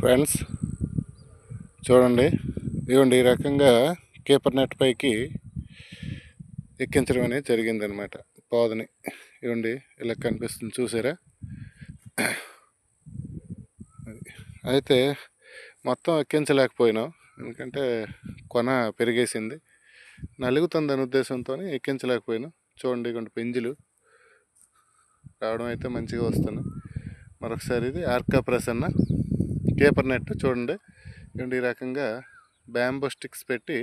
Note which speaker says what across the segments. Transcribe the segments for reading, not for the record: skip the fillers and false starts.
Speaker 1: Friends చూడండి, ఇవ్వండి ఈ రకంగా కీపర్ నెట్ పైకి ఎక్కించడం అనేది జరిగిందనమాట. పోదని ఇవ్వండి ఇలా కనిపిస్తుంది, చూసారా? అయితే మొత్తం ఎక్కించలేకపోయినాం, ఎందుకంటే కొన పెరిగేసింది, నలుగుతుందని ఉద్దేశంతో ఎక్కించలేకపోయినాం. చూడండి, ఇటువంటి పెంజులు రావడం అయితే మంచిగా వస్తున్నాయి. మరొకసారి ఇది ఆర్కా ప్రసన్న కీపర్ నెట్ చూడండి, ఈ రకంగా బ్యాంబో స్టిక్స్ పెట్టి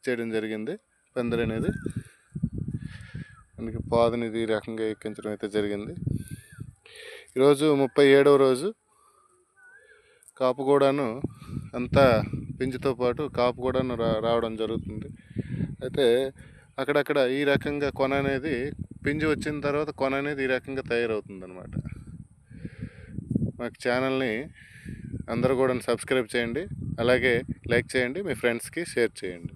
Speaker 1: చేయడం జరిగింది. పందిరి అనేది అందుకే పాదునిది ఈ రకంగా ఎక్కించడం అయితే జరిగింది. ఈరోజు 37వ రోజు. కాపు కూడాను అంతా పెంచుతో పాటు కాపు కూడాను రావడం జరుగుతుంది. అయితే అక్కడక్కడ ఈ రకంగా కొన అనేది పింజు వచ్చిన తర్వాత కొన అనేది ఈ రకంగా తయారవుతుంది అనమాట. మాకు ఛానల్ని అందరూ కూడా సబ్స్క్రైబ్ చేయండి, అలాగే లైక్ చేయండి, మీ ఫ్రెండ్స్కి షేర్ చేయండి.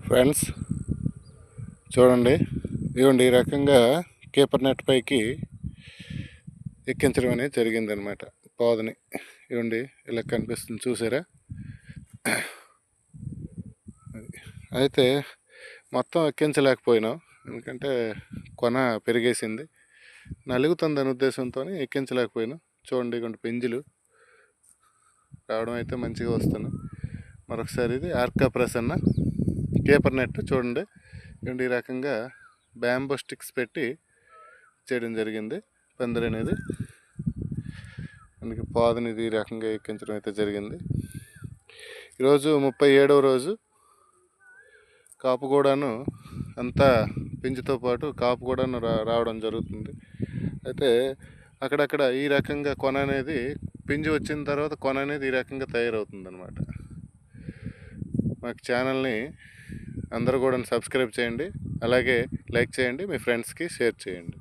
Speaker 1: ఫ్రెండ్స్ చూడండి, ఇవ్వండి ఈ రకంగా కీపర్ నెట్ పైకి ఎక్కించడం అనేది జరిగిందనమాట. పోదని ఇవ్వండి ఇలా కనిపిస్తుంది, చూసారా? అయితే మొత్తం ఎక్కించలేకపోయినాం, ఎందుకంటే కొన పెరిగేసింది, నలుగుతుందని ఉద్దేశంతో ఎక్కించలేకపోయినాం. చూడండి, ఇటువంటి పెంజులు రావడం అయితే మంచిగా వస్తున్నాయి. మరొకసారి ఇది ఆర్కా ప్రసన్న కీపర్ నెట్ చూడండి, ఈ రకంగా బ్యాంబో స్టిక్స్ పెట్టి చేయడం జరిగింది. పందిరి అనేది అందుకే పాదునిది ఈ రకంగా ఎక్కించడం అయితే జరిగింది. ఈరోజు 37వ రోజు. కాపు కూడాను అంతా పెంచుతో పాటు కాపు కూడాను రావడం జరుగుతుంది. అయితే అక్కడక్కడ ఈ రకంగా కొన అనేది పింజు వచ్చిన తర్వాత కొన అనేది ఈ రకంగా తయారవుతుంది అనమాట. మాకు ఛానల్ని అందరూ కూడా సబ్స్క్రైబ్ చేయండి, అలాగే లైక్ చేయండి, మీ ఫ్రెండ్స్కి షేర్ చేయండి.